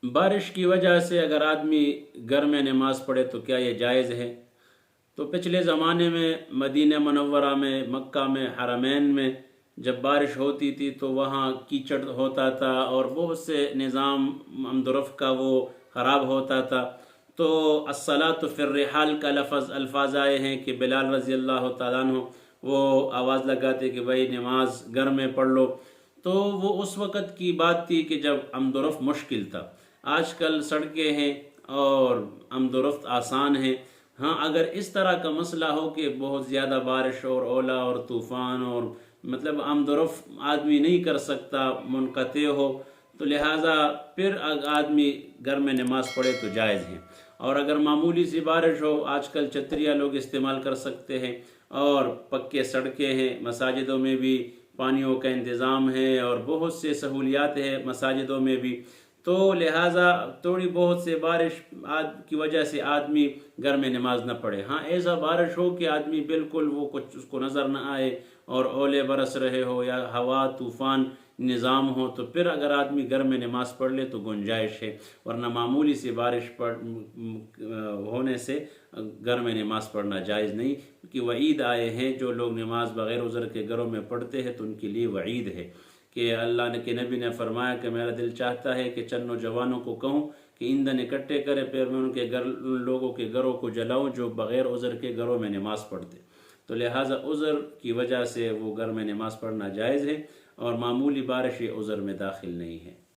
بارش کی وجہ سے اگر آدمی گھر میں نماز پڑھے تو کیا یہ جائز ہے؟ تو پچھلے زمانے میں مدینہ منورہ میں، مکہ میں، حرمین میں جب بارش ہوتی تھی تو وہاں کیچڑ ہوتا تھا اور بہت سے نظام آمد و رفت کا وہ خراب ہوتا تھا۔ تو الصلاۃ فی الرحال کا الفاظ آئے ہیں کہ بلال رضی اللہ تعالیٰ عنہ وہ آواز لگاتے کہ بھائی نماز گھر میں پڑھ لو۔ تو وہ اس وقت کی بات تھی کہ جب آمد و رفت مشکل تھا۔ آج کل سڑکیں ہیں اور آمد و رفت آسان ہے۔ ہاں، اگر اس طرح کا مسئلہ ہو کہ بہت زیادہ بارش اور اولا اور طوفان اور مطلب آمد و رفت آدمی نہیں کر سکتا، منقطع ہو، تو لہٰذا پھر آدمی گھر میں نماز پڑھے تو جائز ہے۔ اور اگر معمولی سی بارش ہو، آج کل چھتریاں لوگ استعمال کر سکتے ہیں اور پکے سڑکیں ہیں، مساجدوں میں بھی پانیوں کا انتظام ہے اور بہت سے سہولیات ہیں مساجدوں میں بھی، تو لہٰذا تھوڑی بہت سے بارش کی وجہ سے آدمی گھر میں نماز نہ پڑھے۔ ہاں، ایسا بارش ہو کہ آدمی بالکل وہ کچھ اس کو نظر نہ آئے اور اولے برس رہے ہو یا ہوا طوفان نظام ہو، تو پھر اگر آدمی گھر میں نماز پڑھ لے تو گنجائش ہے، ورنہ معمولی سی بارش ہونے سے گھر میں نماز پڑھنا جائز نہیں، کیونکہ وعید آئے ہیں جو لوگ نماز بغیر عذر کے گھروں میں پڑھتے ہیں تو ان کے لیے وعید ہے کہ اللہ کے نبی نے فرمایا کہ میرا دل چاہتا ہے کہ چند نوجوانوں کو کہوں کہ ایندھن اکٹھے کرے، پھر میں ان لوگوں کے گھروں کو جلاؤں جو بغیر عذر کے گھروں میں نماز پڑھتے۔ تو لہٰذا عذر کی وجہ سے وہ گھر میں نماز پڑھنا جائز ہے اور معمولی بارش یہ عذر میں داخل نہیں ہے۔